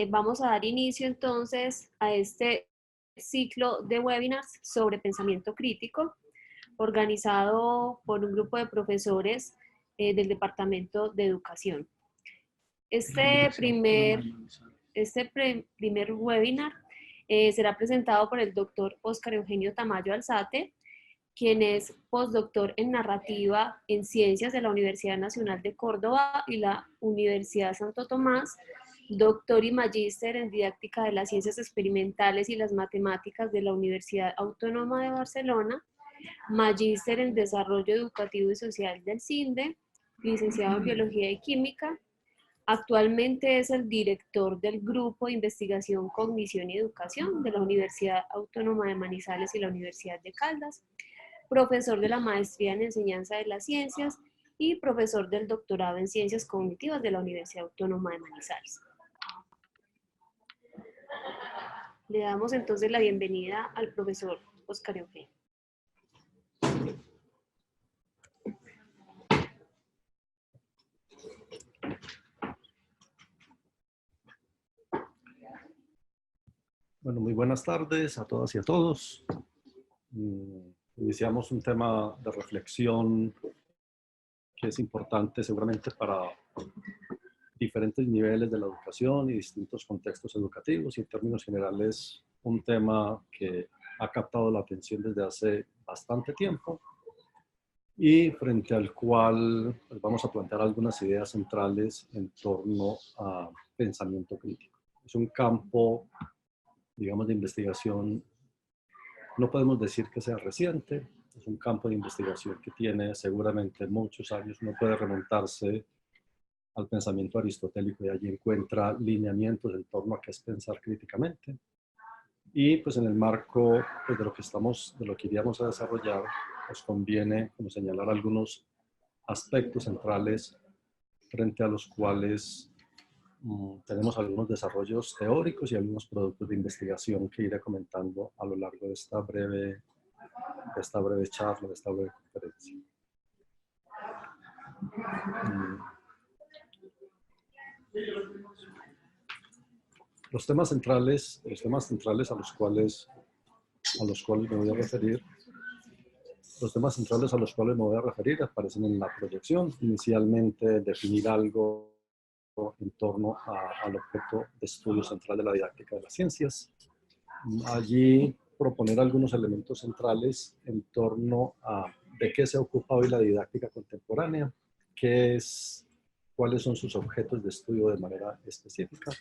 Vamos a dar inicio entonces a este ciclo de webinars sobre pensamiento crítico, organizado por un grupo de profesores del Departamento de Educación. Este primer webinar será presentado por el doctor Óscar Eugenio Tamayo Alzate, quien es postdoctor en narrativa en ciencias de la Universidad Nacional de Córdoba y la Universidad Santo Tomás, doctor y magíster en didáctica de las ciencias experimentales y las matemáticas de la Universidad Autónoma de Barcelona, magíster en desarrollo educativo y social del CINDE, licenciado en biología y química. Actualmente es el director del Grupo de Investigación, Cognición y Educación de la Universidad Autónoma de Manizales y la Universidad de Caldas, profesor de la maestría en enseñanza de las ciencias y profesor del doctorado en ciencias cognitivas de la Universidad Autónoma de Manizales. Le damos entonces la bienvenida al profesor Óscar Eugenio. Bueno, muy buenas tardes a todas y a todos. Iniciamos un tema de reflexión que es importante seguramente para diferentes niveles de la educación y distintos contextos educativos, y en términos generales un tema que ha captado la atención desde hace bastante tiempo y frente al cual pues, vamos a plantear algunas ideas centrales en torno a pensamiento crítico. Es un campo, digamos, de investigación. No podemos decir que sea reciente, es un campo de investigación que tiene seguramente muchos años, no puede remontarse al pensamiento aristotélico y allí encuentra lineamientos en torno a qué es pensar críticamente. Y pues en el marco pues, de lo que iríamos a desarrollar, pues conviene como señalar algunos aspectos centrales frente a los cuales tenemos algunos desarrollos teóricos y algunos productos de investigación que iré comentando a lo largo de esta breve charla, de esta breve conferencia. Los temas centrales a los cuales me voy a referir, aparecen en la proyección. Inicialmente, definir algo en torno al objeto de estudio central de la didáctica de las ciencias. Allí proponer algunos elementos centrales en torno a de qué se ocupa hoy la didáctica contemporánea, cuáles son sus objetos de estudio de manera específica,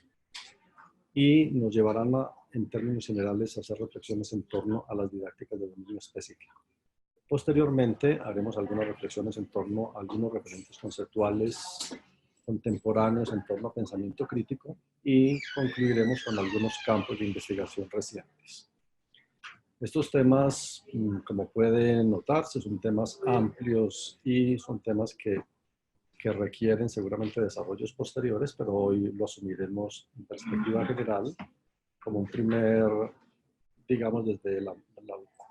y nos llevarán en términos generales a hacer reflexiones en torno a las didácticas de dominio específico. Posteriormente haremos algunas reflexiones en torno a algunos referentes conceptuales contemporáneos en torno a pensamiento crítico y concluiremos con algunos campos de investigación recientes. Estos temas, como pueden notarse, son temas amplios y son temas que requieren seguramente desarrollos posteriores, pero hoy lo asumiremos en perspectiva general como un primer, digamos, desde la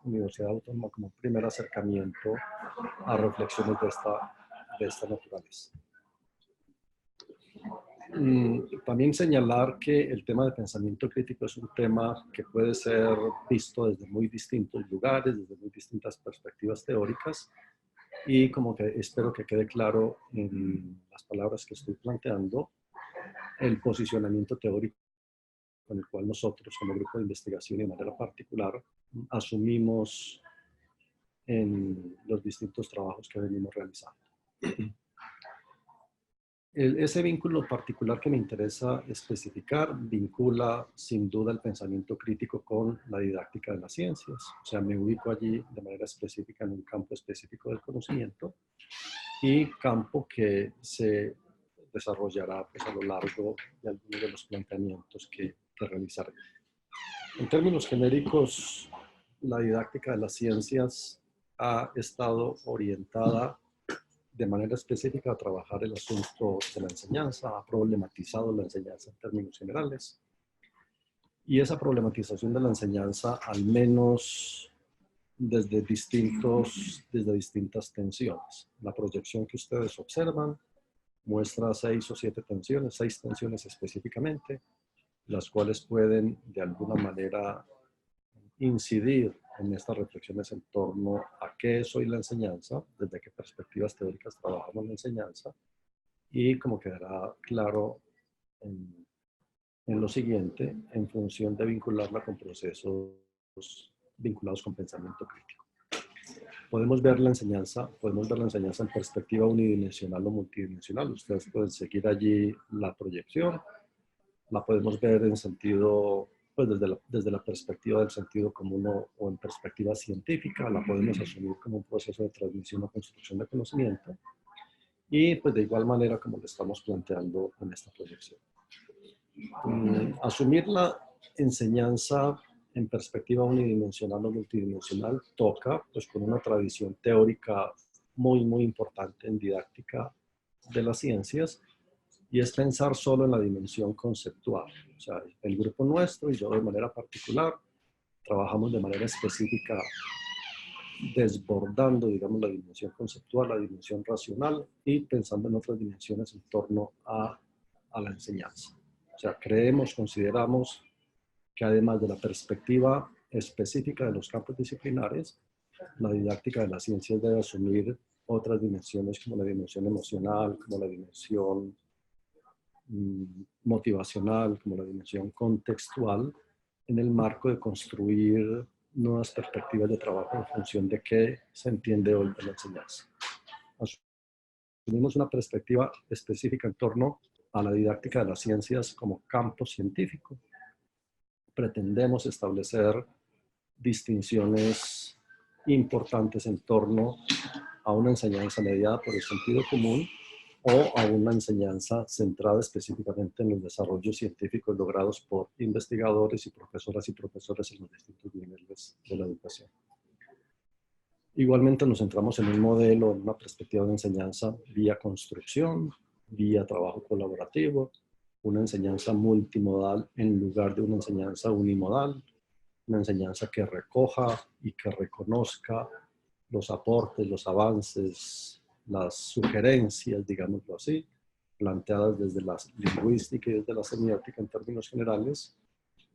Universidad Autónoma, como un primer acercamiento a reflexiones de esta naturaleza. También señalar que el tema de pensamiento crítico es un tema que puede ser visto desde muy distintos lugares, desde muy distintas perspectivas teóricas, y como que espero que quede claro en las palabras que estoy planteando, el posicionamiento teórico con el cual nosotros como grupo de investigación y de manera particular asumimos en los distintos trabajos que venimos realizando. Ese vínculo particular que me interesa especificar vincula sin duda el pensamiento crítico con la didáctica de las ciencias. O sea, me ubico allí de manera específica en un campo específico del conocimiento y campo que se desarrollará pues, a lo largo de algunos de los planteamientos que realizaré. En términos genéricos, la didáctica de las ciencias ha estado orientada de manera específica a trabajar el asunto de la enseñanza, ha problematizado la enseñanza en términos generales. Y esa problematización de la enseñanza, al menos desde distintas tensiones. La proyección que ustedes observan muestra 6 o 7 tensiones, 6 tensiones específicamente, las cuales pueden de alguna manera incidir en estas reflexiones en torno a qué es hoy la enseñanza, desde qué perspectivas teóricas trabajamos la enseñanza, y como quedará claro en lo siguiente, en función de vincularla con procesos vinculados con pensamiento crítico. Podemos ver la enseñanza en perspectiva unidimensional o multidimensional. Ustedes pueden seguir allí la proyección. La podemos ver en sentido, pues desde la perspectiva del sentido común o en perspectiva científica. La podemos asumir como un proceso de transmisión o construcción de conocimiento. Y pues de igual manera como lo estamos planteando en esta proyección. Asumir la enseñanza en perspectiva unidimensional o multidimensional toca pues con una tradición teórica muy importante en didáctica de las ciencias, y es pensar solo en la dimensión conceptual. O sea, el grupo nuestro y yo de manera particular trabajamos de manera específica desbordando, digamos, la dimensión conceptual, la dimensión racional y pensando en otras dimensiones en torno a la enseñanza. O sea, consideramos que además de la perspectiva específica de los campos disciplinares, la didáctica de las ciencias debe asumir otras dimensiones como la dimensión emocional, como la dimensión motivacional, como la dimensión contextual, en el marco de construir nuevas perspectivas de trabajo en función de qué se entiende hoy de la enseñanza. Asumimos una perspectiva específica en torno a la didáctica de las ciencias como campo científico. Pretendemos establecer distinciones importantes en torno a una enseñanza mediada por el sentido común o a una enseñanza centrada específicamente en los desarrollos científicos logrados por investigadores y profesores en los distintos niveles de la educación. Igualmente nos centramos en un modelo, en una perspectiva de enseñanza vía construcción, vía trabajo colaborativo, una enseñanza multimodal en lugar de una enseñanza unimodal, una enseñanza que recoja y que reconozca los aportes, los avances, las sugerencias, digámoslo así, planteadas desde la lingüística y desde la semiótica en términos generales,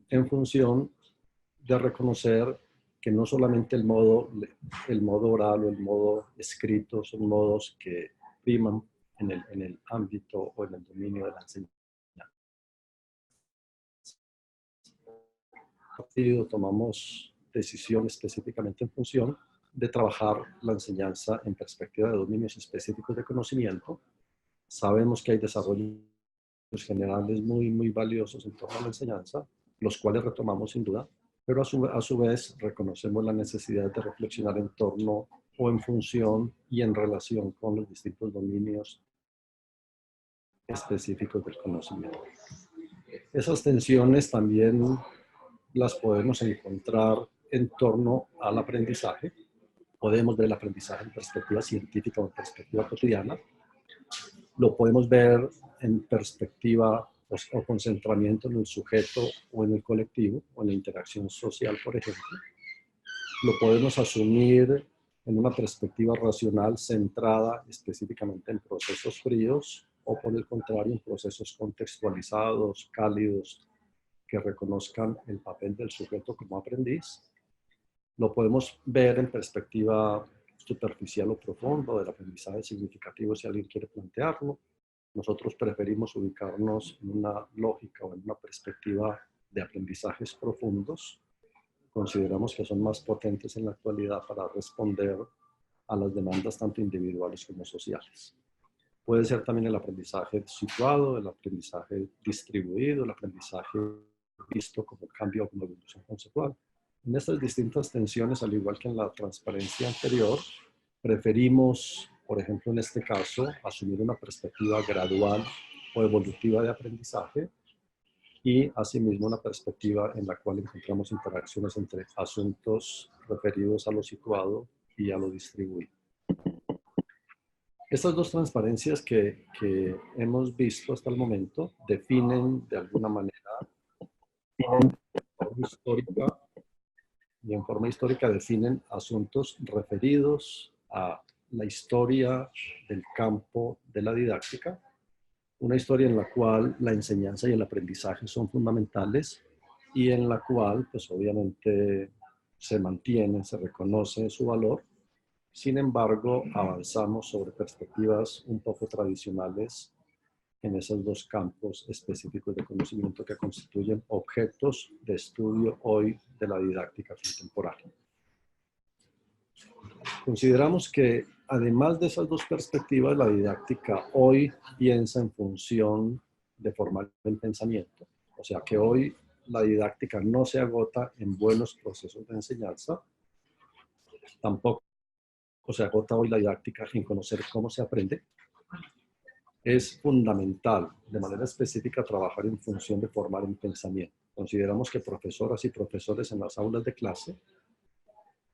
en función de reconocer que no solamente el modo oral o el modo escrito son modos que priman en el ámbito o en el dominio de la enseñanza. Tomamos decisiones específicamente en función de trabajar la enseñanza en perspectiva de dominios específicos de conocimiento. Sabemos que hay desarrollos generales muy valiosos en torno a la enseñanza, los cuales retomamos sin duda, pero a su vez reconocemos la necesidad de reflexionar en torno o en función y en relación con los distintos dominios específicos del conocimiento. Esas tensiones también las podemos encontrar en torno al aprendizaje. Podemos ver el aprendizaje en perspectiva científica o en perspectiva cotidiana. Lo podemos ver en perspectiva o concentramiento en el sujeto o en el colectivo o en la interacción social, por ejemplo. Lo podemos asumir en una perspectiva racional centrada específicamente en procesos fríos o por el contrario en procesos contextualizados, cálidos, que reconozcan el papel del sujeto como aprendiz. Lo podemos ver en perspectiva superficial o profundo del aprendizaje significativo si alguien quiere plantearlo. Nosotros preferimos ubicarnos en una lógica o en una perspectiva de aprendizajes profundos. Consideramos que son más potentes en la actualidad para responder a las demandas tanto individuales como sociales. Puede ser también el aprendizaje situado, el aprendizaje distribuido, el aprendizaje visto como cambio o como evolución conceptual. En estas distintas tensiones, al igual que en la transparencia anterior, preferimos, por ejemplo, en este caso, asumir una perspectiva gradual o evolutiva de aprendizaje y, asimismo, una perspectiva en la cual encontramos interacciones entre asuntos referidos a lo situado y a lo distribuido. Estas dos transparencias que hemos visto hasta el momento definen de alguna manera histórica y en forma histórica definen asuntos referidos a la historia del campo de la didáctica Una historia en la cual la enseñanza y el aprendizaje son fundamentales y en la cual, pues obviamente, se mantiene, se reconoce su valor. Sin embargo, avanzamos sobre perspectivas un poco tradicionales en esos dos campos específicos de conocimiento que constituyen objetos de estudio hoy de la didáctica contemporánea. Consideramos que además de esas dos perspectivas, la didáctica hoy piensa en función de formar el pensamiento. O sea que hoy la didáctica no se agota en buenos procesos de enseñanza, tampoco se agota hoy la didáctica en conocer cómo se aprende. Es fundamental, de manera específica, trabajar en función de formar el pensamiento. Consideramos que profesoras y profesores en las aulas de clase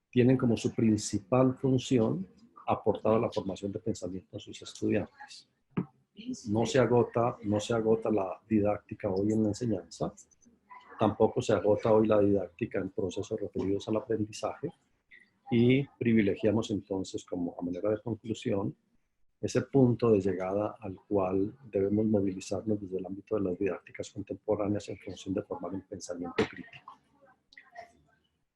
tienen como su principal función aportar a la formación de pensamiento a sus estudiantes. No se agota la didáctica hoy en la enseñanza, tampoco se agota hoy la didáctica en procesos referidos al aprendizaje y privilegiamos entonces, como a manera de conclusión, ese punto de llegada al cual debemos movilizarnos desde el ámbito de las didácticas contemporáneas en función de formar un pensamiento crítico.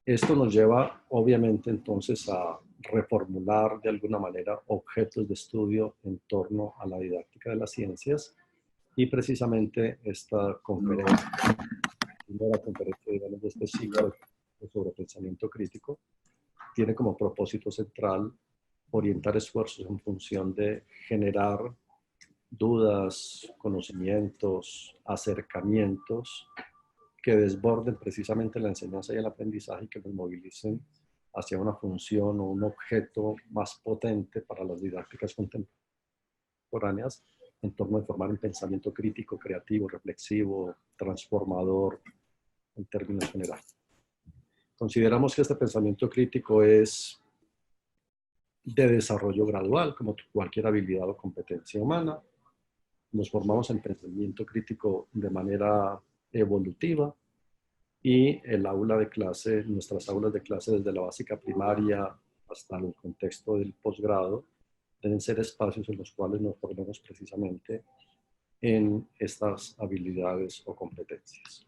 Esto nos lleva, obviamente, entonces a reformular de alguna manera objetos de estudio en torno a la didáctica de las ciencias y precisamente esta conferencia, la primera conferencia, digamos, de este ciclo sobre pensamiento crítico, tiene como propósito central orientar esfuerzos en función de generar dudas, conocimientos, acercamientos que desborden precisamente la enseñanza y el aprendizaje y que nos movilicen hacia una función o un objeto más potente para las didácticas contemporáneas en torno a formar un pensamiento crítico, creativo, reflexivo, transformador en términos generales. Consideramos que este pensamiento crítico es de desarrollo gradual, como cualquier habilidad o competencia humana. Nos formamos en pensamiento crítico de manera evolutiva y el aula de clase, nuestras aulas de clase desde la básica primaria hasta el contexto del posgrado, deben ser espacios en los cuales nos formemos precisamente en estas habilidades o competencias.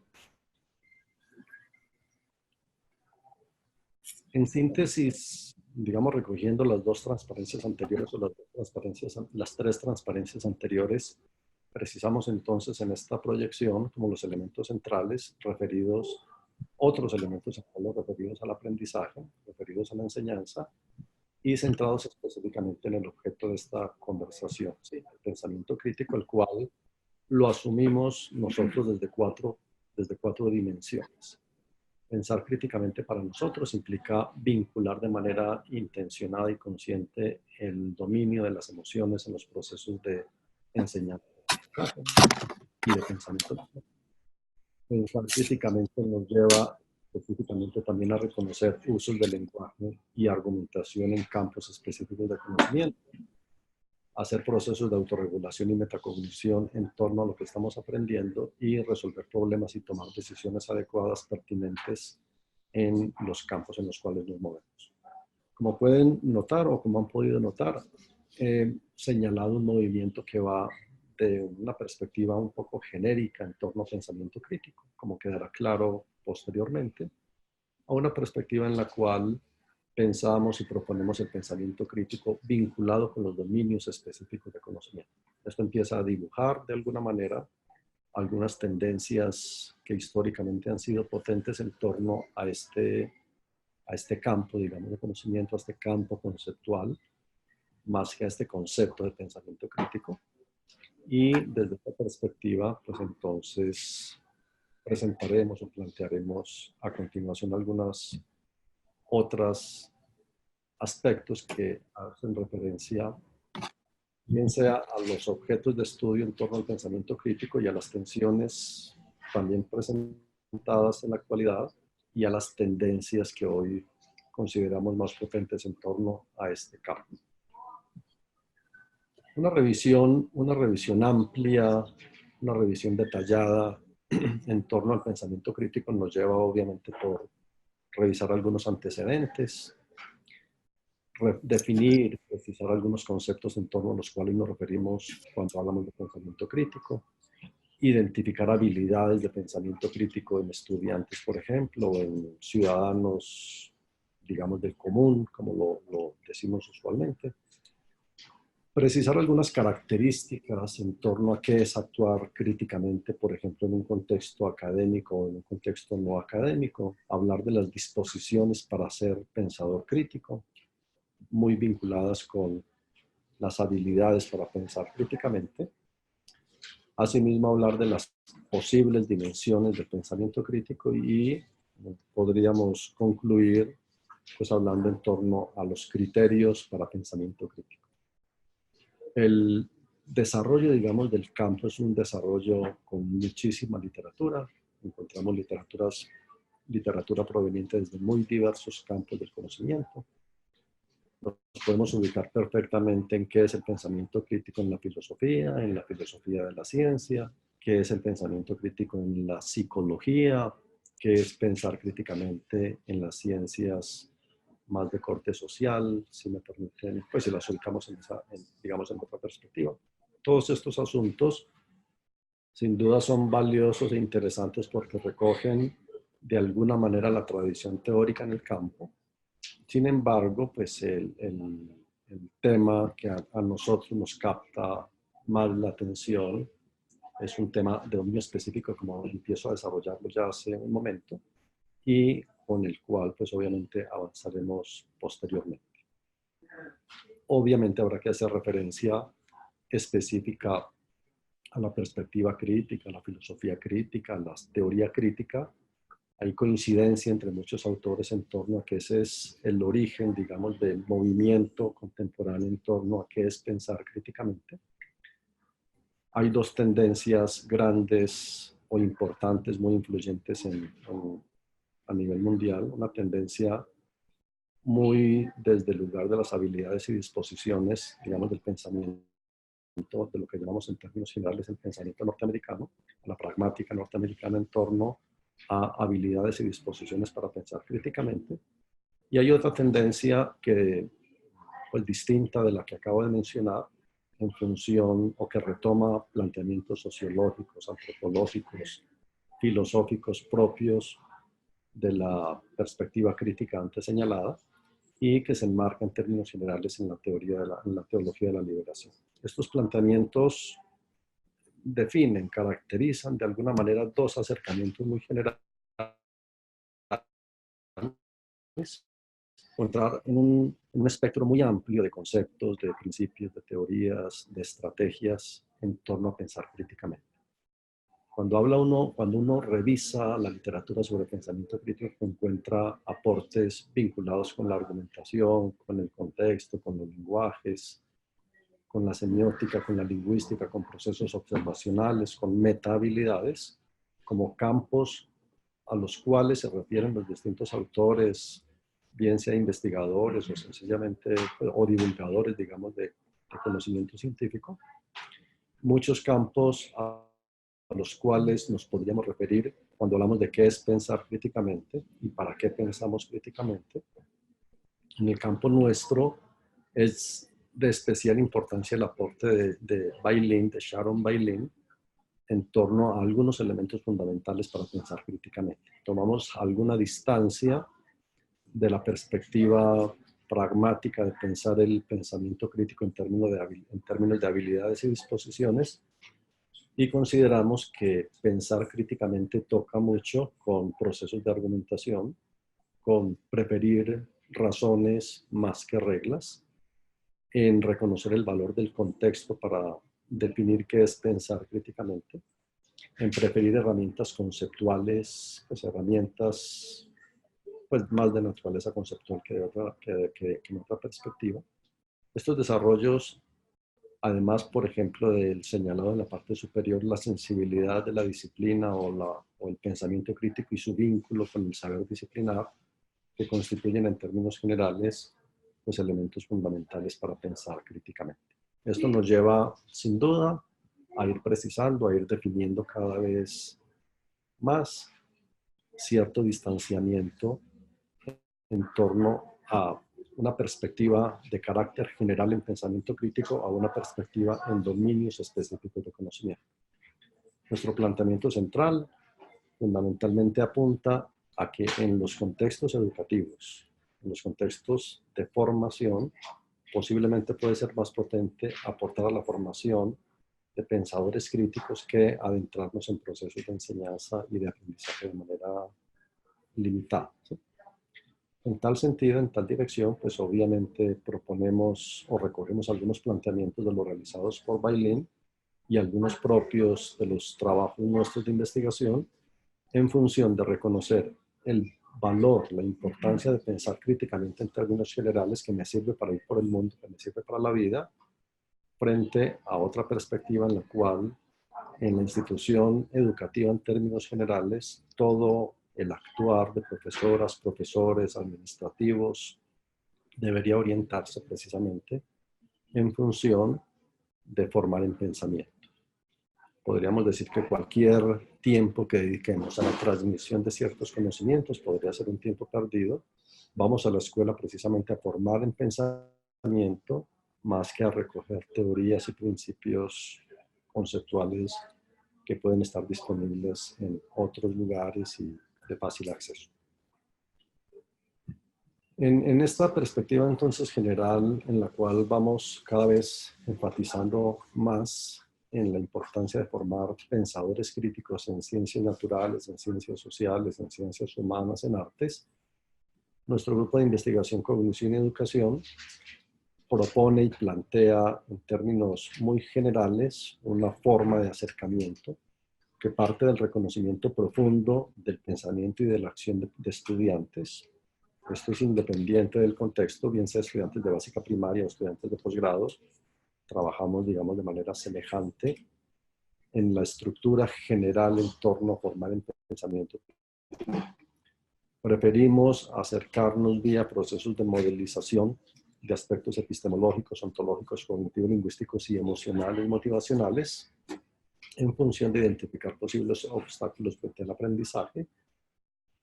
En síntesis, digamos, recogiendo las dos transparencias anteriores o las tres transparencias anteriores, precisamos entonces en esta proyección como los elementos centrales otros elementos centrales referidos al aprendizaje, referidos a la enseñanza y centrados específicamente en el objeto de esta conversación, ¿sí? El pensamiento crítico, el cual lo asumimos nosotros desde cuatro dimensiones. Pensar críticamente para nosotros implica vincular de manera intencionada y consciente el dominio de las emociones en los procesos de enseñanza y de pensamiento. Pensar críticamente nos lleva específicamente también a reconocer usos del lenguaje y argumentación en campos específicos de conocimiento, hacer procesos de autorregulación y metacognición en torno a lo que estamos aprendiendo y resolver problemas y tomar decisiones adecuadas pertinentes en los campos en los cuales nos movemos. Como pueden notar o como han podido notar, he señalado un movimiento que va de una perspectiva un poco genérica en torno a pensamiento crítico, como quedará claro posteriormente, a una perspectiva en la cual pensamos y proponemos el pensamiento crítico vinculado con los dominios específicos de conocimiento. Esto empieza a dibujar de alguna manera algunas tendencias que históricamente han sido potentes en torno a este campo, digamos, de conocimiento, a este campo conceptual, más que a este concepto de pensamiento crítico. Y desde esta perspectiva, pues entonces presentaremos o plantearemos a continuación algunas otros aspectos que hacen referencia bien sea a los objetos de estudio en torno al pensamiento crítico y a las tensiones también presentadas en la actualidad y a las tendencias que hoy consideramos más potentes en torno a este campo. Una revisión amplia, una revisión detallada en torno al pensamiento crítico nos lleva obviamente por revisar algunos antecedentes, definir, precisar algunos conceptos en torno a los cuales nos referimos cuando hablamos de pensamiento crítico, identificar habilidades de pensamiento crítico en estudiantes, por ejemplo, o en ciudadanos, digamos, del común, como lo decimos usualmente. Precisar algunas características en torno a qué es actuar críticamente, por ejemplo, en un contexto académico o en un contexto no académico. Hablar de las disposiciones para ser pensador crítico, muy vinculadas con las habilidades para pensar críticamente. Asimismo, hablar de las posibles dimensiones del pensamiento crítico y podríamos concluir pues hablando en torno a los criterios para pensamiento crítico. El desarrollo, digamos, del campo es un desarrollo con muchísima literatura. Encontramos literatura proveniente desde muy diversos campos del conocimiento. Nos podemos ubicar perfectamente en qué es el pensamiento crítico en la filosofía de la ciencia, qué es el pensamiento crítico en la psicología, qué es pensar críticamente en las ciencias más de corte social, si me permiten, pues si las ubicamos digamos en otra perspectiva. Todos estos asuntos sin duda son valiosos e interesantes porque recogen de alguna manera la tradición teórica en el campo. Sin embargo, pues el tema que a nosotros nos capta más la atención es un tema de dominio específico, como empiezo a desarrollarlo ya hace un momento, y con el cual pues obviamente avanzaremos posteriormente. Obviamente habrá que hacer referencia específica a la perspectiva crítica, a la filosofía crítica, a la teoría crítica. Hay coincidencia entre muchos autores en torno a que ese es el origen, digamos, del movimiento contemporáneo en torno a qué es pensar críticamente. Hay dos tendencias grandes o importantes, muy influyentes a nivel mundial. Una tendencia muy desde el lugar de las habilidades y disposiciones, digamos, del pensamiento, de lo que llamamos en términos generales el pensamiento norteamericano, la pragmática norteamericana en torno a habilidades y disposiciones para pensar críticamente. Y hay otra tendencia que, pues distinta de la que acabo de mencionar, en función o que retoma planteamientos sociológicos, antropológicos, filosóficos propios de la perspectiva crítica antes señalada y que se enmarca en términos generales en la teología de la liberación. Estos planteamientos definen, caracterizan de alguna manera dos acercamientos muy generales, encontrar en un espectro muy amplio de conceptos, de principios, de teorías, de estrategias en torno a pensar críticamente. Cuando uno revisa la literatura sobre pensamiento crítico, encuentra aportes vinculados con la argumentación, con el contexto, con los lenguajes, con la semiótica, con la lingüística, con procesos observacionales, con metahabilidades, como campos a los cuales se refieren los distintos autores, bien sea investigadores o sencillamente o divulgadores, digamos, de conocimiento científico. Muchos campos a los cuales nos podríamos referir cuando hablamos de qué es pensar críticamente y para qué pensamos críticamente. En el campo nuestro es de especial importancia el aporte de Bailin, de Sharon Bailin, en torno a algunos elementos fundamentales para pensar críticamente. Tomamos alguna distancia de la perspectiva pragmática de pensar el pensamiento crítico en términos de habilidades y disposiciones y consideramos que pensar críticamente toca mucho con procesos de argumentación, con preferir razones más que reglas, en reconocer el valor del contexto para definir qué es pensar críticamente, en preferir herramientas conceptuales, pues herramientas pues, más de naturaleza conceptual que en otra perspectiva. Estos desarrollos, además, por ejemplo, del señalado en la parte superior, la sensibilidad de la disciplina o el pensamiento crítico y su vínculo con el saber disciplinar, que constituyen en términos generales los elementos fundamentales para pensar críticamente. Esto nos lleva, sin duda, a ir precisando, a ir definiendo cada vez más cierto distanciamiento en torno a una perspectiva de carácter general en pensamiento crítico a una perspectiva en dominios específicos de conocimiento. Nuestro planteamiento central fundamentalmente apunta a que en los contextos educativos, en los contextos de formación, posiblemente puede ser más potente aportar a la formación de pensadores críticos que adentrarnos en procesos de enseñanza y de aprendizaje de manera limitada, ¿sí? En tal sentido, en tal dirección, pues obviamente proponemos o recogemos algunos planteamientos de los realizados por Bailén y algunos propios de los trabajos nuestros de investigación en función de reconocer el valor, la importancia de pensar críticamente en términos generales que me sirve para ir por el mundo, que me sirve para la vida, frente a otra perspectiva en la cual en la institución educativa en términos generales todo el actuar de profesoras, profesores, administrativos debería orientarse precisamente en función de formar en pensamiento. Podríamos decir que cualquier tiempo que dediquemos a la transmisión de ciertos conocimientos podría ser un tiempo perdido. Vamos a la escuela precisamente a formar en pensamiento más que a recoger teorías y principios conceptuales que pueden estar disponibles en otros lugares y de fácil acceso. En esta perspectiva entonces general, en la cual vamos cada vez enfatizando más en la importancia de formar pensadores críticos en ciencias naturales, en ciencias sociales, en ciencias humanas, en artes, nuestro grupo de investigación, cognición y educación propone y plantea en términos muy generales una forma de acercamiento que parte del reconocimiento profundo del pensamiento y de la acción de estudiantes. Esto es independiente del contexto, bien sea estudiantes de básica primaria o estudiantes de posgrado. Trabajamos, digamos, de manera semejante en la estructura general en torno a formar el pensamiento. Preferimos acercarnos vía procesos de modelización de aspectos epistemológicos, ontológicos, cognitivos, lingüísticos y emocionales, motivacionales, en función de identificar posibles obstáculos frente al aprendizaje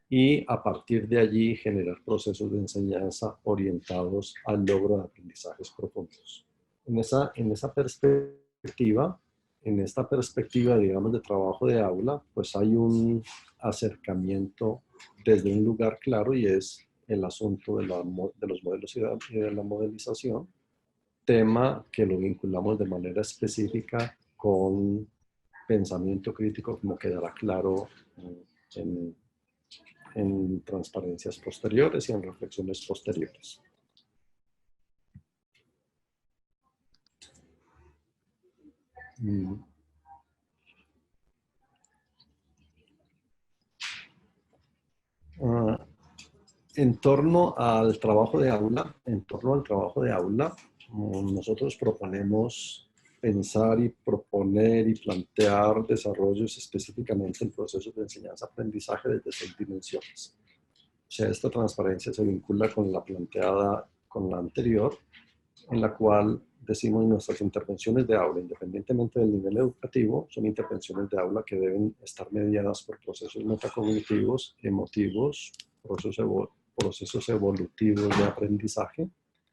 y a partir de allí generar procesos de enseñanza orientados al logro de aprendizajes profundos. En esta perspectiva, digamos, de trabajo de aula, pues hay un acercamiento desde un lugar claro y es el asunto de los modelos y de la modelización, tema que lo vinculamos de manera específica con pensamiento crítico, como quedará claro en transparencias posteriores y en reflexiones posteriores. En torno al trabajo de aula, nosotros proponemos pensar y proponer y plantear desarrollos específicamente en procesos de enseñanza-aprendizaje desde 6 dimensiones. O sea, esta transparencia se vincula con la planteada con la anterior, en la cual decimos nuestras intervenciones de aula, independientemente del nivel educativo, son intervenciones de aula que deben estar mediadas por procesos metacognitivos, emotivos, procesos evolutivos de aprendizaje.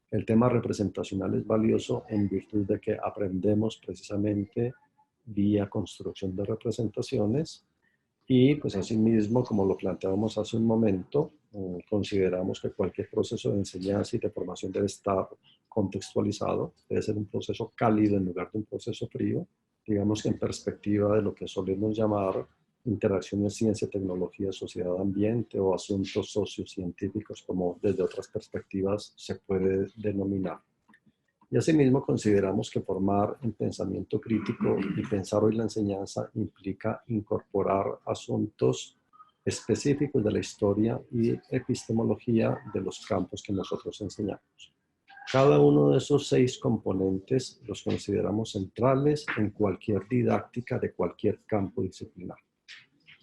El tema representacional es valioso en virtud de que aprendemos precisamente vía construcción de representaciones y pues asimismo, como lo planteábamos hace un momento, consideramos que cualquier proceso de enseñanza y de formación debe estar contextualizado, debe ser un proceso cálido en lugar de un proceso frío, digamos que en perspectiva de lo que solemos llamar interacciones ciencia, tecnología, sociedad, ambiente o asuntos sociocientíficos, como desde otras perspectivas se puede denominar. Y asimismo consideramos que formar en pensamiento crítico y pensar hoy la enseñanza implica incorporar asuntos específicos de la historia y epistemología de los campos que nosotros enseñamos. Cada uno de esos 6 componentes los consideramos centrales en cualquier didáctica de cualquier campo disciplinar.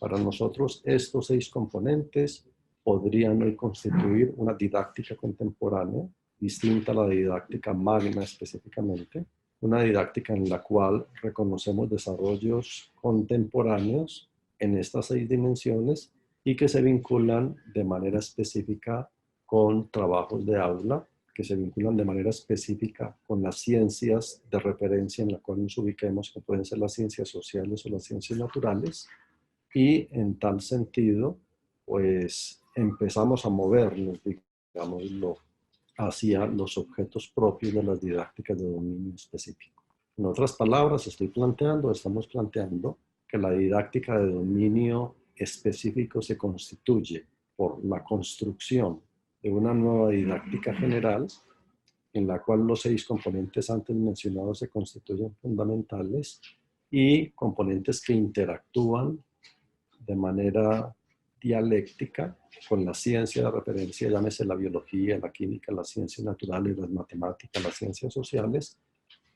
Para nosotros estos 6 componentes podrían hoy constituir una didáctica contemporánea distinta a la didáctica magna específicamente, una didáctica en la cual reconocemos desarrollos contemporáneos en estas 6 dimensiones y que se vinculan de manera específica con trabajos de aula que se vinculan de manera específica con las ciencias de referencia en la cual nos ubiquemos, que pueden ser las ciencias sociales o las ciencias naturales, y en tal sentido, pues empezamos a movernos, digámoslo, hacia los objetos propios de las didácticas de dominio específico. En otras palabras, estamos planteando que la didáctica de dominio específico se constituye por la construcción de una nueva didáctica general en la cual los 6 componentes antes mencionados se constituyen fundamentales y componentes que interactúan de manera dialéctica con la ciencia de referencia, llámese la biología, la química, las ciencias naturales, las matemáticas, las ciencias sociales,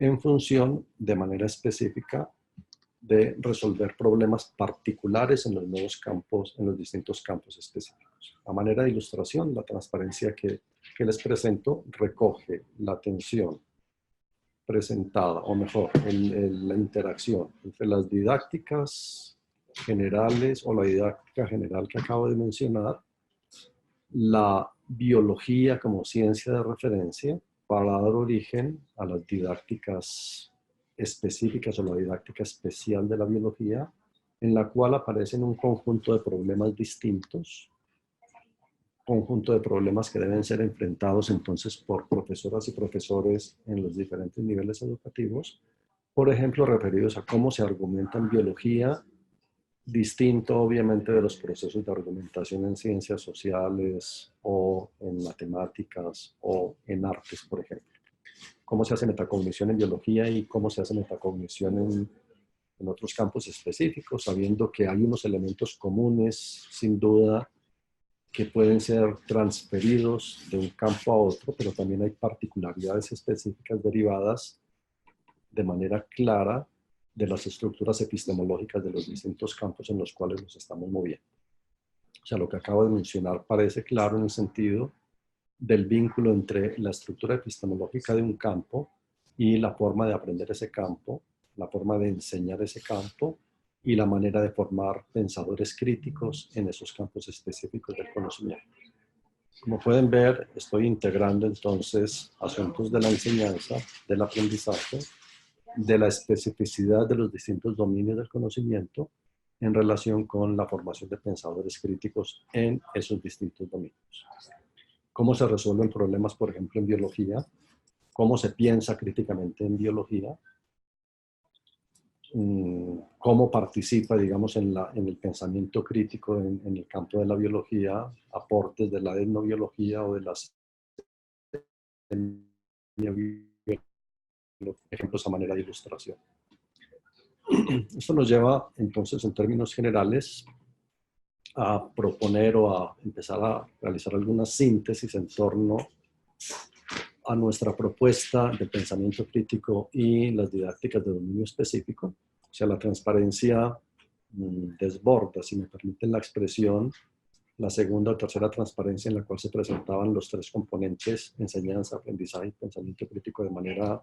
en función de manera específica de resolver problemas particulares en los nuevos campos, en los distintos campos específicos. A manera de ilustración, la transparencia que les presento recoge la atención presentada, o mejor, la interacción entre las didácticas generales o la didáctica general que acabo de mencionar, la biología como ciencia de referencia para dar origen a las didácticas específicas o la didáctica especial de la biología, en la cual aparecen un conjunto de problemas distintos, conjunto de problemas que deben ser enfrentados entonces por profesoras y profesores en los diferentes niveles educativos, por ejemplo, referidos a cómo se argumenta en biología, distinto obviamente de los procesos de argumentación en ciencias sociales o en matemáticas o en artes, por ejemplo. Cómo se hace metacognición en biología y cómo se hace metacognición en otros campos específicos, sabiendo que hay unos elementos comunes, sin duda, que pueden ser transferidos de un campo a otro, pero también hay particularidades específicas derivadas de manera clara de las estructuras epistemológicas de los distintos campos en los cuales nos estamos moviendo. O sea, lo que acabo de mencionar parece claro en el sentido del vínculo entre la estructura epistemológica de un campo y la forma de aprender ese campo, la forma de enseñar ese campo y la manera de formar pensadores críticos en esos campos específicos del conocimiento. Como pueden ver, estoy integrando entonces asuntos de la enseñanza, del aprendizaje, de la especificidad de los distintos dominios del conocimiento en relación con la formación de pensadores críticos en esos distintos dominios. Cómo se resuelven problemas, por ejemplo, en biología, cómo se piensa críticamente en biología, cómo participa, digamos, en el pensamiento crítico en el campo de la biología, aportes de la etnobiología o de las ejemplos a manera de ilustración. Esto nos lleva, entonces, en términos generales, a proponer o a empezar a realizar alguna síntesis en torno a nuestra propuesta de pensamiento crítico y las didácticas de dominio específico. O sea, la transparencia desborda, si me permiten la expresión, la segunda o tercera transparencia en la cual se presentaban los 3 componentes, enseñanza, aprendizaje y pensamiento crítico de manera,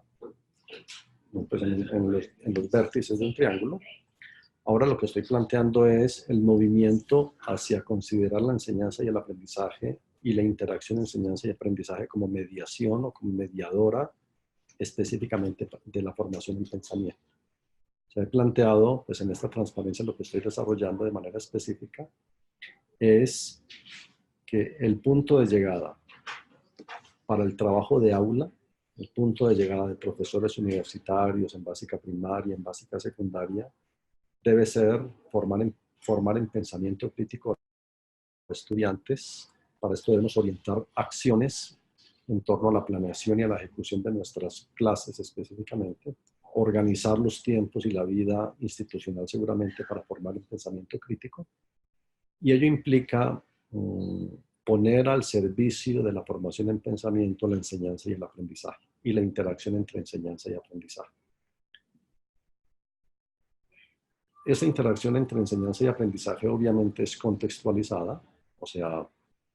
pues, en los vértices de un triángulo. Ahora lo que estoy planteando es el movimiento hacia considerar la enseñanza y el aprendizaje y la interacción enseñanza y aprendizaje como mediación o como mediadora específicamente de la formación en pensamiento. Se ha planteado, pues en esta transparencia lo que estoy desarrollando de manera específica es que el punto de llegada para el trabajo de aula, el punto de llegada de profesores universitarios en básica primaria, en básica secundaria, debe ser formar en pensamiento crítico a estudiantes. Para esto debemos orientar acciones en torno a la planeación y a la ejecución de nuestras clases específicamente, organizar los tiempos y la vida institucional seguramente para formar el pensamiento crítico. Y ello implica poner al servicio de la formación en pensamiento la enseñanza y el aprendizaje y la interacción entre enseñanza y aprendizaje. Esa interacción entre enseñanza y aprendizaje obviamente es contextualizada, o sea,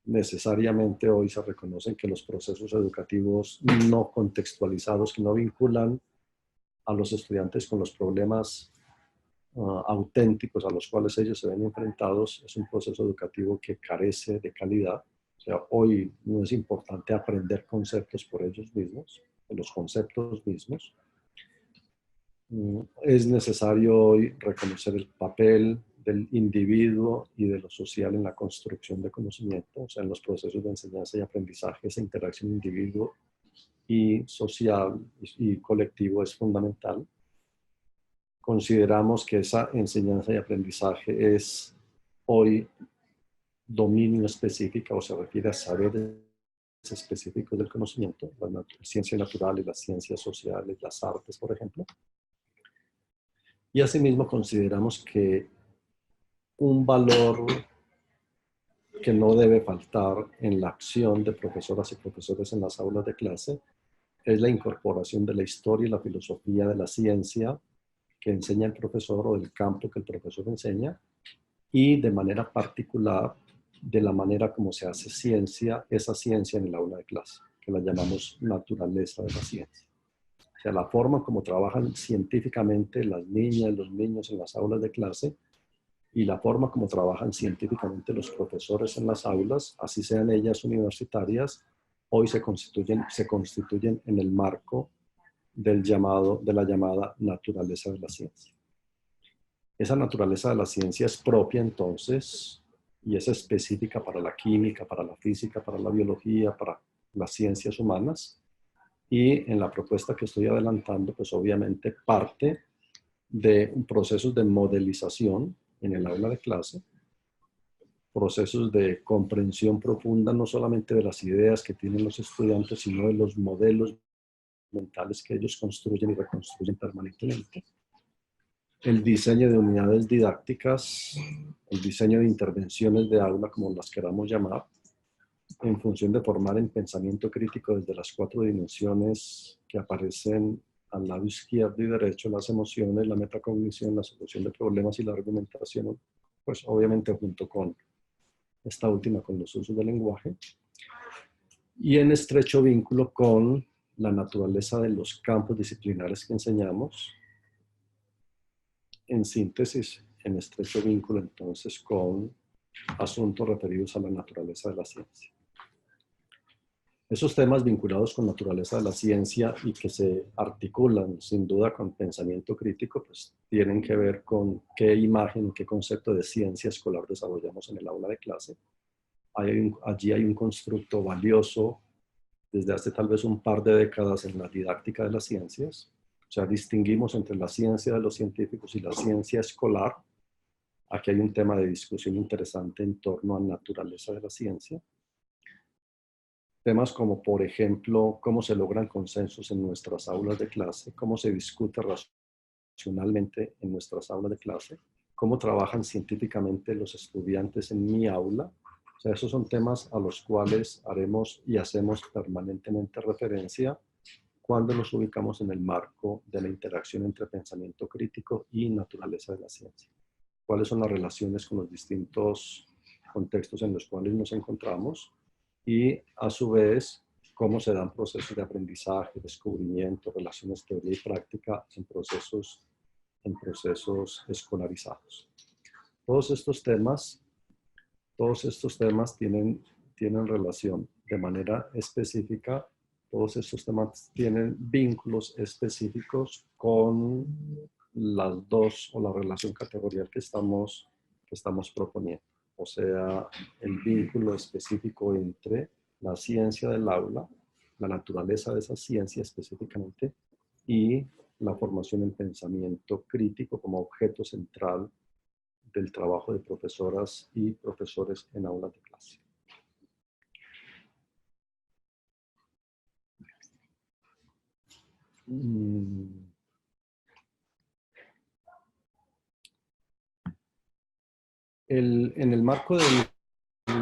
necesariamente hoy se reconocen que los procesos educativos no contextualizados, que no vinculan a los estudiantes con los problemas auténticos a los cuales ellos se ven enfrentados, es un proceso educativo que carece de calidad. sea, hoy no es importante aprender conceptos por ellos mismos, los conceptos mismos. Es necesario hoy reconocer el papel del individuo y de lo social en la construcción de conocimiento, o sea, en los procesos de enseñanza y aprendizaje, esa interacción individuo y social y colectivo es fundamental. Consideramos que esa enseñanza y aprendizaje es hoy dominio específico o se refiere a saberes específicos del conocimiento, la ciencia natural y las ciencias sociales, las artes, por ejemplo. Y asimismo consideramos que un valor que no debe faltar en la acción de profesoras y profesores en las aulas de clase es la incorporación de la historia y la filosofía de la ciencia que enseña el profesor o del campo que el profesor enseña, y de manera particular de la manera como se hace ciencia, esa ciencia en el aula de clase, que la llamamos naturaleza de la ciencia. O sea, la forma como trabajan científicamente las niñas y los niños en las aulas de clase y la forma como trabajan científicamente los profesores en las aulas, así sean ellas universitarias, hoy se constituyen en el marco de la llamada naturaleza de la ciencia. Esa naturaleza de la ciencia es propia entonces y es específica para la química, para la física, para la biología, para las ciencias humanas. Y en la propuesta que estoy adelantando, pues obviamente parte de un proceso de modelización en el aula de clase, procesos de comprensión profunda no solamente de las ideas que tienen los estudiantes, sino de los modelos mentales que ellos construyen y reconstruyen permanentemente. El diseño de unidades didácticas, el diseño de intervenciones de aula, como las queramos llamar, en función de formar en pensamiento crítico desde las 4 dimensiones que aparecen al lado izquierdo y derecho, las emociones, la metacognición, la solución de problemas y la argumentación, pues obviamente junto con esta última, con los usos del lenguaje, y en estrecho vínculo con la naturaleza de los campos disciplinares que enseñamos, en síntesis, en estrecho vínculo entonces con asuntos referidos a la naturaleza de la ciencia. Esos temas vinculados con naturaleza de la ciencia y que se articulan sin duda con pensamiento crítico, pues tienen que ver con qué imagen, qué concepto de ciencia escolar desarrollamos en el aula de clase. Allí hay un constructo valioso desde hace tal vez un par de décadas en la didáctica de las ciencias. O sea, distinguimos entre la ciencia de los científicos y la ciencia escolar. Aquí hay un tema de discusión interesante en torno a la naturaleza de la ciencia. Temas como, por ejemplo, cómo se logran consensos en nuestras aulas de clase, cómo se discute racionalmente en nuestras aulas de clase, cómo trabajan científicamente los estudiantes en mi aula. O sea, esos son temas a los cuales haremos y hacemos permanentemente referencia cuando los ubicamos en el marco de la interacción entre pensamiento crítico y naturaleza de la ciencia. ¿Cuáles son las relaciones con los distintos contextos en los cuales nos encontramos? Y a su vez, cómo se dan procesos de aprendizaje, descubrimiento, relaciones teoría y práctica en procesos escolarizados. Todos estos temas tienen relación de manera específica, todos estos temas tienen vínculos específicos con las dos o la relación categorial que estamos proponiendo. O sea, el vínculo específico entre la ciencia del aula, la naturaleza de esa ciencia específicamente, y la formación en pensamiento crítico como objeto central del trabajo de profesoras y profesores en aulas de clase. En el marco de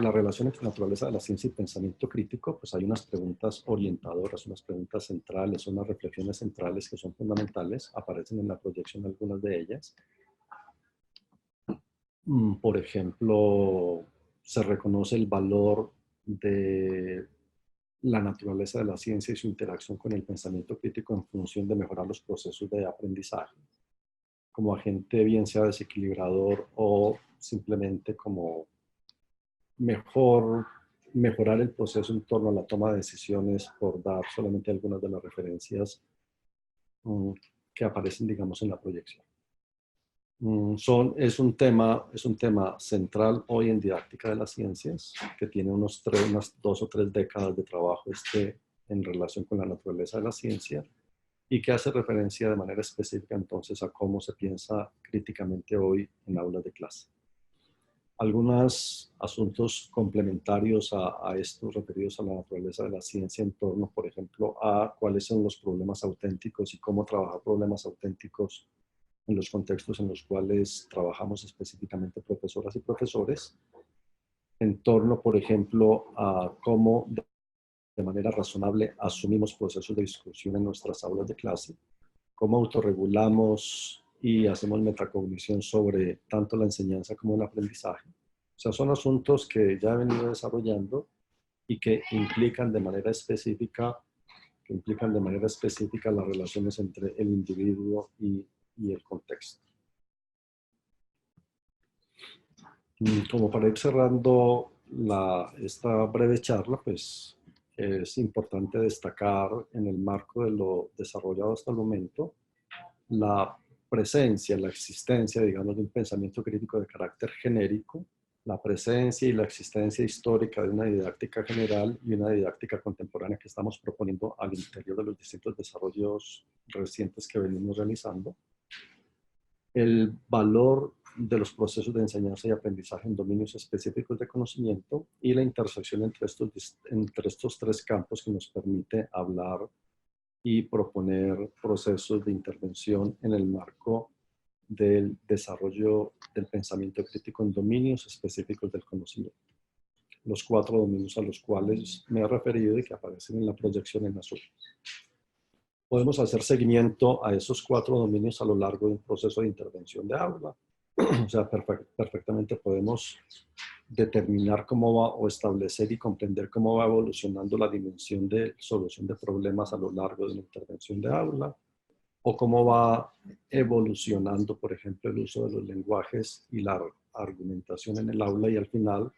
la relación entre naturaleza de la ciencia y pensamiento crítico, pues hay unas preguntas orientadoras, unas preguntas centrales, unas reflexiones centrales que son fundamentales, aparecen en la proyección algunas de ellas. Por ejemplo, se reconoce el valor de la naturaleza de la ciencia y su interacción con el pensamiento crítico en función de mejorar los procesos de aprendizaje, como agente bien sea desequilibrador o simplemente como mejor mejorar el proceso en torno a la toma de decisiones, por dar solamente algunas de las referencias que aparecen, digamos, en la proyección. Es un tema central hoy en didáctica de las ciencias, que tiene unas 2 o 3 décadas de trabajo en relación con la naturaleza de la ciencia, y que hace referencia de manera específica entonces a cómo se piensa críticamente hoy en aulas de clase. Algunos asuntos complementarios a estos referidos a la naturaleza de la ciencia en torno, por ejemplo, a cuáles son los problemas auténticos y cómo trabajar problemas auténticos en los contextos en los cuales trabajamos específicamente profesoras y profesores, en torno, por ejemplo, a cómo de manera razonable asumimos procesos de discusión en nuestras aulas de clase, cómo autorregulamos y hacemos metacognición sobre tanto la enseñanza como el aprendizaje. O sea, son asuntos que ya he venido desarrollando y que implican de manera específica las relaciones entre el individuo y el contexto. Como para ir cerrando esta breve charla, pues es importante destacar en el marco de lo desarrollado hasta el momento la presencia, la existencia, digamos, de un pensamiento crítico de carácter genérico, la presencia y la existencia histórica de una didáctica general y una didáctica contemporánea que estamos proponiendo al interior de los distintos desarrollos recientes que venimos realizando, el valor de los procesos de enseñanza y aprendizaje en dominios específicos de conocimiento y la intersección entre estos 3 campos que nos permite hablar y proponer procesos de intervención en el marco del desarrollo del pensamiento crítico en dominios específicos del conocimiento. Los 4 dominios a los cuales me he referido y que aparecen en la proyección en azul. Podemos hacer seguimiento a esos 4 dominios a lo largo de un proceso de intervención de aula. O sea, perfectamente podemos determinar cómo va o establecer y comprender cómo va evolucionando la dimensión de solución de problemas a lo largo de la intervención de aula, o cómo va evolucionando, por ejemplo, el uso de los lenguajes y la argumentación en el aula, y al final,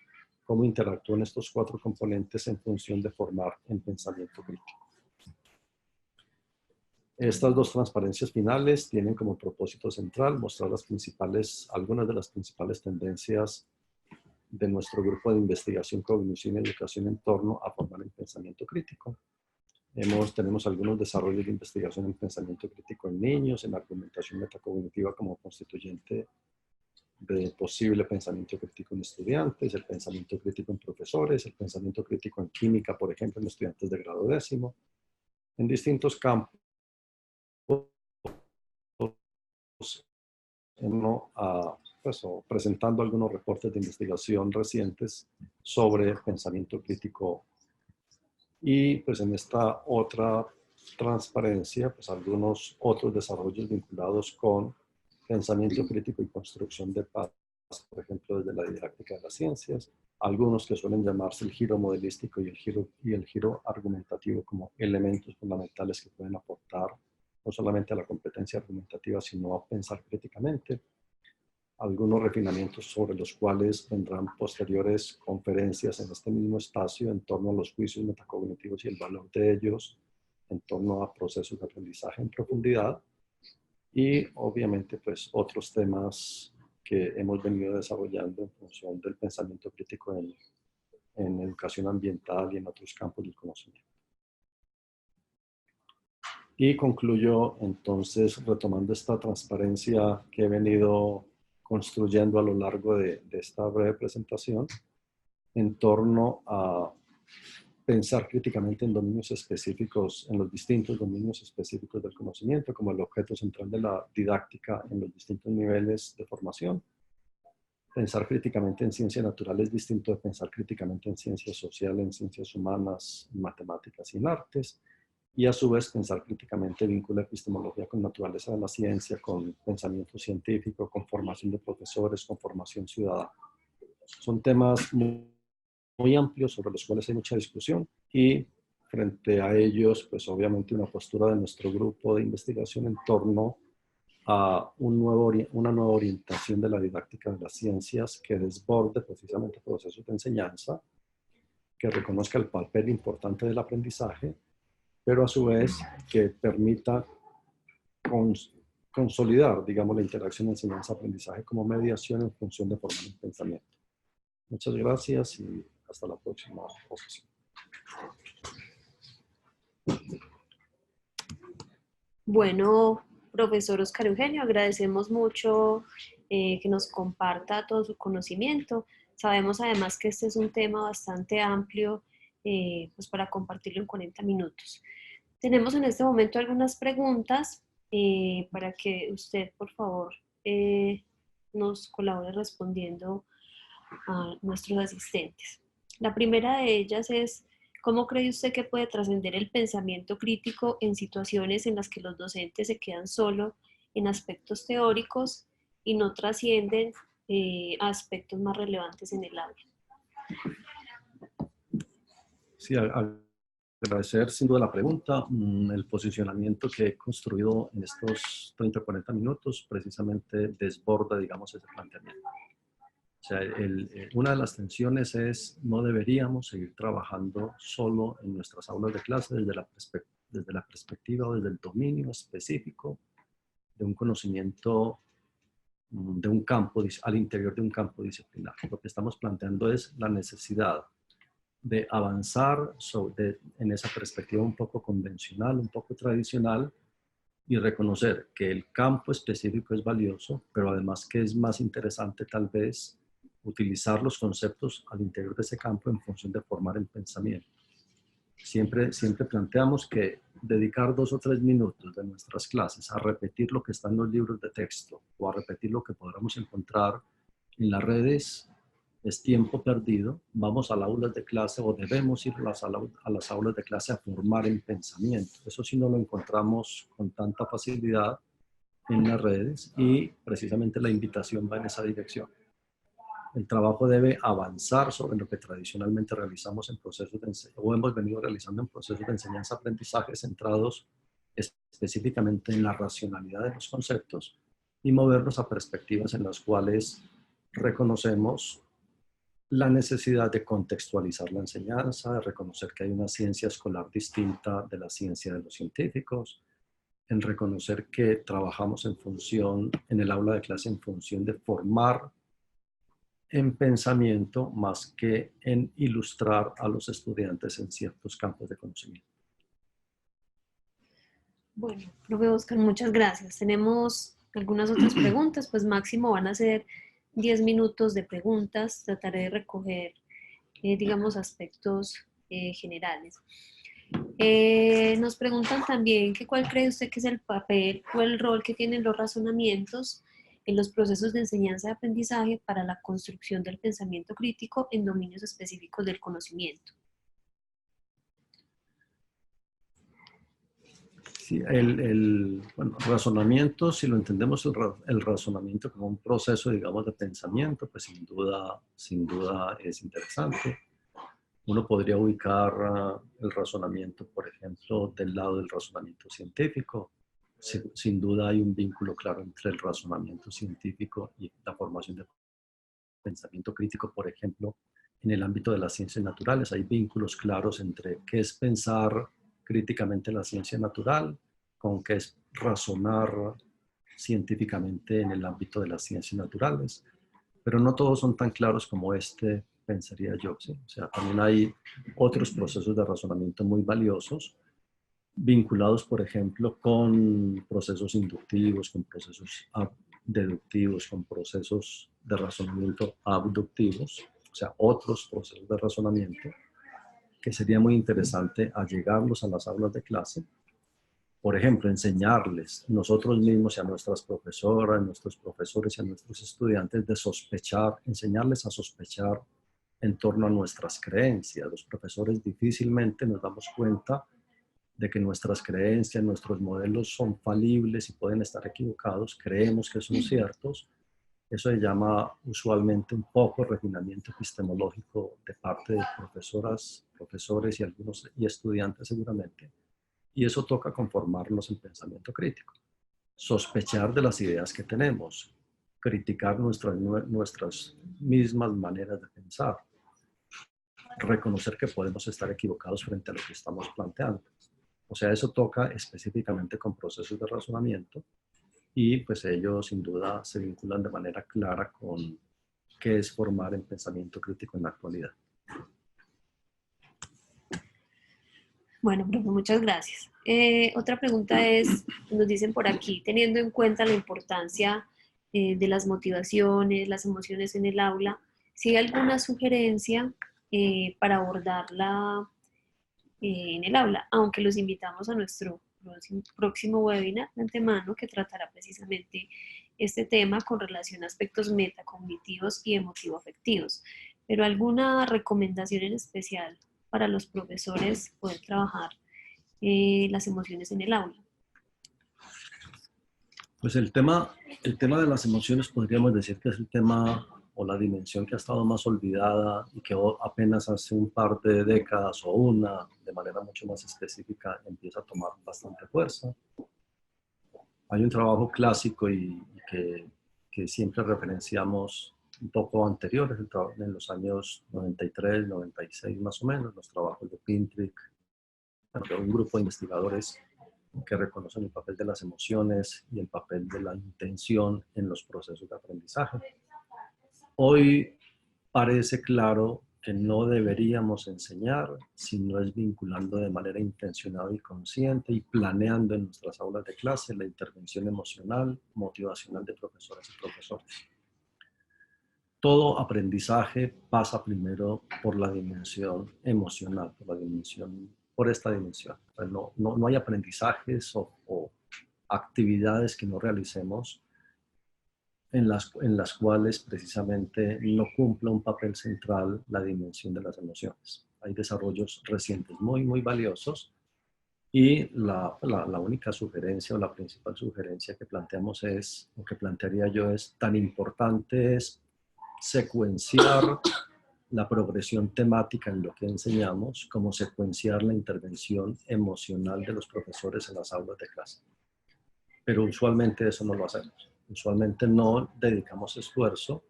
cómo interactúan estos 4 componentes en función de formar en pensamiento crítico. Estas 2 transparencias finales tienen como propósito central mostrar algunas de las principales tendencias de nuestro grupo de investigación, cognición y educación en torno a formar el pensamiento crítico. Tenemos algunos desarrollos de investigación en pensamiento crítico en niños, en argumentación metacognitiva como constituyente de posible pensamiento crítico en estudiantes, el pensamiento crítico en profesores, el pensamiento crítico en química, por ejemplo, en estudiantes de grado 10º, en distintos campos, presentando algunos reportes de investigación recientes sobre pensamiento crítico. Y pues en esta otra transparencia, pues algunos otros desarrollos vinculados con pensamiento crítico y construcción de paz, por ejemplo, desde la didáctica de las ciencias, algunos que suelen llamarse el giro modelístico y el giro argumentativo como elementos fundamentales que pueden aportar no solamente a la competencia argumentativa, sino a pensar críticamente. Algunos refinamientos sobre los cuales vendrán posteriores conferencias en este mismo espacio en torno a los juicios metacognitivos y el valor de ellos, en torno a procesos de aprendizaje en profundidad, y obviamente pues otros temas que hemos venido desarrollando en función del pensamiento crítico en educación ambiental y en otros campos del conocimiento. Y concluyo entonces retomando esta transparencia que he venido construyendo a lo largo de esta breve presentación en torno a pensar críticamente en dominios específicos, en los distintos dominios específicos del conocimiento, como el objeto central de la didáctica en los distintos niveles de formación. Pensar críticamente en ciencia natural es distinto de pensar críticamente en ciencias sociales, en ciencias humanas, en matemáticas y en artes. Y a su vez pensar críticamente vincula epistemología con naturaleza de la ciencia, con pensamiento científico, con formación de profesores, con formación ciudadana. Son temas muy amplios sobre los cuales hay mucha discusión, y frente a ellos, pues obviamente una postura de nuestro grupo de investigación en torno a una nueva orientación de la didáctica de las ciencias que desborde precisamente procesos de enseñanza que reconozca el papel importante del aprendizaje, pero a su vez que permita consolidar, digamos, la interacción enseñanza-aprendizaje como mediación en función de formar un pensamiento. Muchas gracias y hasta la próxima ocasión. Bueno, profesor Óscar Eugenio, agradecemos mucho que nos comparta todo su conocimiento. Sabemos además que este es un tema bastante amplio pues para compartirlo en 40 minutos. Tenemos en este momento algunas preguntas para que usted, por favor, nos colabore respondiendo a nuestros asistentes. La primera de ellas es, ¿cómo cree usted que puede trascender el pensamiento crítico en situaciones en las que los docentes se quedan solo en aspectos teóricos y no trascienden a aspectos más relevantes en el aula? Sí, agradecer sin duda la pregunta. El posicionamiento que he construido en estos 30 o 40 minutos precisamente desborda, digamos, ese planteamiento. O sea, una de las tensiones es no deberíamos seguir trabajando solo en nuestras aulas de clase desde la perspectiva o desde el dominio específico de un conocimiento de un campo, al interior de un campo disciplinar. Lo que estamos planteando es la necesidad de avanzar en esa perspectiva un poco convencional, un poco tradicional, y reconocer que el campo específico es valioso, pero además que es más interesante tal vez utilizar los conceptos al interior de ese campo en función de formar el pensamiento. Siempre planteamos que dedicar 2 o 3 minutos de nuestras clases a repetir lo que está en los libros de texto o a repetir lo que podamos encontrar en las redes es tiempo perdido. Vamos a las aulas de clase o debemos ir a las aulas de clase a formar el pensamiento. Eso sí no lo encontramos con tanta facilidad en las redes y precisamente la invitación va en esa dirección. El trabajo debe avanzar sobre lo que tradicionalmente realizamos en procesos de enseñanza o hemos venido realizando en procesos de enseñanza-aprendizaje centrados específicamente en la racionalidad de los conceptos y movernos a perspectivas en las cuales reconocemos la necesidad de contextualizar la enseñanza, de reconocer que hay una ciencia escolar distinta de la ciencia de los científicos, en reconocer que trabajamos en el aula de clase en función de formar en pensamiento más que en ilustrar a los estudiantes en ciertos campos de conocimiento. Bueno, profe Óscar, muchas gracias. Tenemos algunas otras preguntas, pues máximo van a ser 10 minutos de preguntas. Trataré de recoger, digamos, aspectos generales. Nos preguntan también que cuál cree usted que es el papel o el rol que tienen los razonamientos en los procesos de enseñanza y aprendizaje para la construcción del pensamiento crítico en dominios específicos del conocimiento. Sí, bueno, razonamiento, si lo entendemos el razonamiento como un proceso, digamos, de pensamiento, pues sin duda es interesante. Uno podría ubicar el razonamiento, por ejemplo, del lado del razonamiento científico. Sin duda hay un vínculo claro entre el razonamiento científico y la formación de pensamiento crítico, por ejemplo, en el ámbito de las ciencias naturales. Hay vínculos claros entre qué es pensar críticamente la ciencia natural con qué es razonar científicamente en el ámbito de las ciencias naturales. Pero no todos son tan claros como pensaría yo. ¿Sí? O sea, también hay otros procesos de razonamiento muy valiosos, vinculados, por ejemplo, con procesos inductivos, con procesos deductivos, con procesos de razonamiento abductivos, o sea, otros procesos de razonamiento que sería muy interesante allegarlos a las aulas de clase. Por ejemplo, enseñarles nosotros mismos y a nuestras profesoras, a nuestros profesores y a nuestros estudiantes de sospechar, enseñarles a sospechar en torno a nuestras creencias. Los profesores difícilmente nos damos cuenta de que nuestras creencias, nuestros modelos son falibles y pueden estar equivocados. Creemos que son ciertos. Eso se llama usualmente un poco refinamiento epistemológico de parte de profesoras, profesores y algunos y estudiantes seguramente. Y eso toca conformarnos el pensamiento crítico. Sospechar de las ideas que tenemos, criticar nuestras mismas maneras de pensar. reconocer que podemos estar equivocados frente a lo que estamos planteando. O sea, eso toca específicamente con procesos de razonamiento y pues ellos sin duda se vinculan de manera clara con qué es formar en pensamiento crítico en la actualidad. Bueno, profe, muchas gracias. Otra pregunta es, nos dicen por aquí, teniendo en cuenta la importancia de las motivaciones, las emociones en el aula, si hay alguna sugerencia para abordarla en el aula, aunque los invitamos a nuestro próximo webinar de antemano que tratará precisamente este tema con relación a aspectos metacognitivos y emotivo-afectivos. Pero ¿alguna recomendación en especial para los profesores poder trabajar las emociones en el aula? Pues el tema de las emociones podríamos decir que es el tema o la dimensión que ha estado más olvidada y que apenas hace un par de décadas o una, de manera mucho más específica, empieza a tomar bastante fuerza. Hay un trabajo clásico y que siempre referenciamos un poco anteriores, en los años 93, 96 más o menos, los trabajos de Pintrick, de un grupo de investigadores que reconocen el papel de las emociones y el papel de la intención en los procesos de aprendizaje. Hoy parece claro que no deberíamos enseñar si no es vinculando de manera intencionada y consciente y planeando en nuestras aulas de clase la intervención emocional, motivacional de profesores y profesores. Todo aprendizaje pasa primero por la dimensión emocional, por esta dimensión. O sea, no hay aprendizajes o actividades que no realicemos en las cuales precisamente no cumpla un papel central la dimensión de las emociones. Hay desarrollos recientes muy valiosos y la única sugerencia o la principal sugerencia que planteamos es, o que plantearía yo es, tan importante es secuenciar la progresión temática en lo que enseñamos como secuenciar la intervención emocional de los profesores en las aulas de clase. Pero usualmente eso no lo hacemos. Usualmente no dedicamos esfuerzo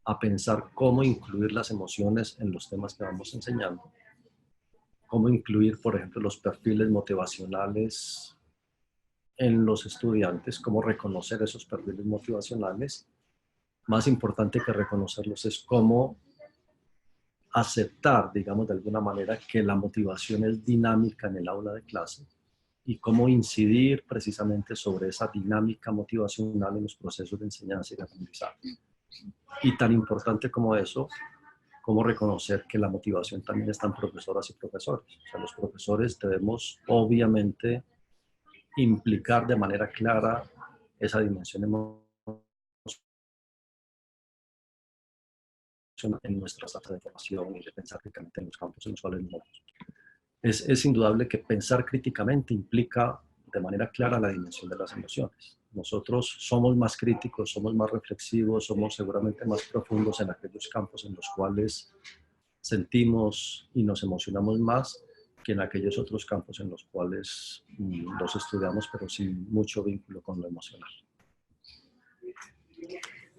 a pensar cómo incluir las emociones en los temas que vamos enseñando. Cómo incluir, por ejemplo, los perfiles motivacionales en los estudiantes, cómo reconocer esos perfiles motivacionales. Más importante que reconocerlos es cómo aceptar, digamos, de alguna manera que la motivación es dinámica en el aula de clase y cómo incidir precisamente sobre esa dinámica motivacional en los procesos de enseñanza y de aprendizaje. Y tan importante como eso, cómo reconocer que la motivación también está en profesoras y profesores. O sea, los profesores debemos obviamente implicar de manera clara esa dimensión emocional en nuestras áreas de formación y de pensar críticamente en los campos en los cuales nos movemos. Es indudable que pensar críticamente implica de manera clara la dimensión de las emociones. Nosotros somos más críticos, somos más reflexivos, somos seguramente más profundos en aquellos campos en los cuales sentimos y nos emocionamos más que en aquellos otros campos en los cuales los estudiamos, pero sin mucho vínculo con lo emocional.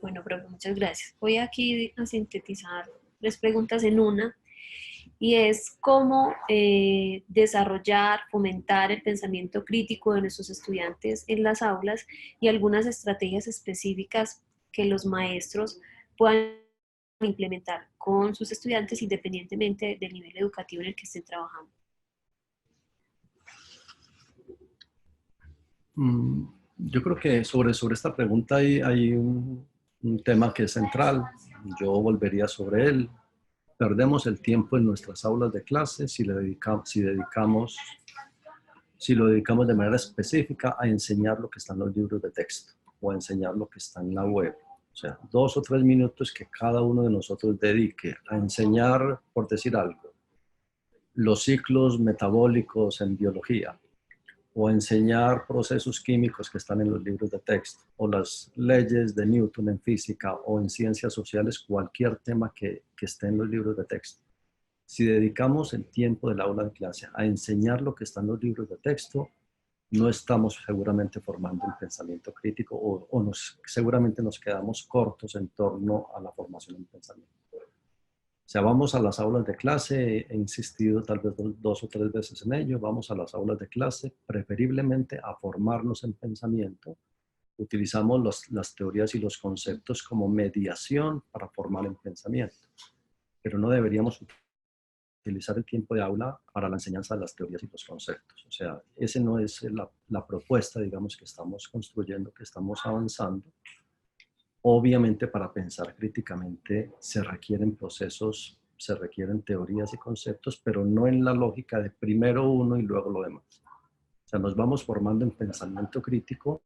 Bueno, profe, muchas gracias. Voy aquí a sintetizar 3 preguntas en una, y es cómo desarrollar, fomentar el pensamiento crítico de nuestros estudiantes en las aulas y algunas estrategias específicas que los maestros puedan implementar con sus estudiantes independientemente del nivel educativo en el que estén trabajando. Yo creo que sobre esta pregunta hay un tema que es central. Yo volvería sobre él. Perdemos el tiempo en nuestras aulas de clase si lo dedicamos de manera específica a enseñar lo que está en los libros de texto o a enseñar lo que está en la web. O sea, 2 o 3 minutos que cada uno de nosotros dedique a enseñar, por decir algo, los ciclos metabólicos en biología, o enseñar procesos químicos que están en los libros de texto, o las leyes de Newton en física o en ciencias sociales, cualquier tema que esté en los libros de texto. Si dedicamos el tiempo del aula de clase a enseñar lo que está en los libros de texto, no estamos seguramente formando un pensamiento crítico seguramente nos quedamos cortos en torno a la formación del pensamiento. sea, vamos a las aulas de clase, he insistido tal vez dos o tres veces en ello, vamos a las aulas de clase, preferiblemente a formarnos en pensamiento. Utilizamos las teorías y los conceptos como mediación para formar en pensamiento, pero no deberíamos utilizar el tiempo de aula para la enseñanza de las teorías y los conceptos. O sea, ese no es la propuesta, digamos, que estamos construyendo, que estamos avanzando. Obviamente, para pensar críticamente se requieren procesos, se requieren teorías y conceptos, pero no en la lógica de primero uno y luego lo demás. O sea, nos vamos formando en pensamiento crítico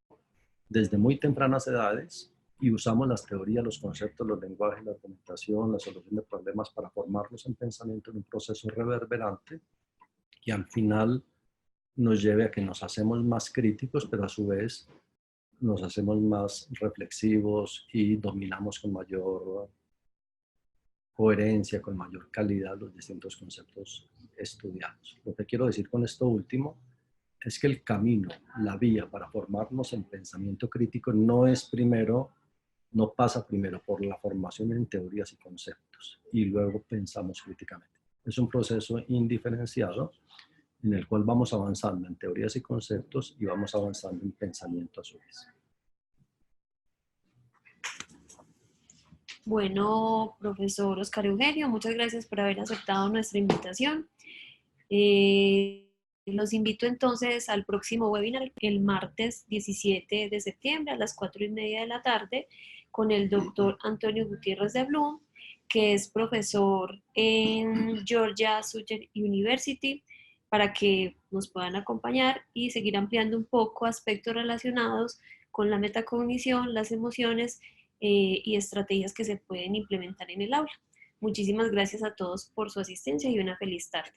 desde muy tempranas edades y usamos las teorías, los conceptos, los lenguajes, la argumentación, la solución de problemas para formarnos en pensamiento en un proceso reverberante que al final nos lleve a que nos hacemos más críticos, pero a su vez nos hacemos más reflexivos y dominamos con mayor coherencia, con mayor calidad los distintos conceptos estudiados. Lo que quiero decir con esto último es que el camino, la vía para formarnos en pensamiento crítico no pasa primero por la formación en teorías y conceptos y luego pensamos críticamente. Es un proceso indiferenciado en el cual vamos avanzando en teorías y conceptos y vamos avanzando en pensamiento a su vez. Bueno, profesor Oscar Eugenio, muchas gracias por haber aceptado nuestra invitación. Los invito entonces al próximo webinar el martes 17 de septiembre a las 4:30 de la tarde con el doctor Antonio Gutiérrez de Blum, que es profesor en Georgia Southern University, para que nos puedan acompañar y seguir ampliando un poco aspectos relacionados con la metacognición, las emociones y estrategias que se pueden implementar en el aula. Muchísimas gracias a todos por su asistencia y una feliz tarde.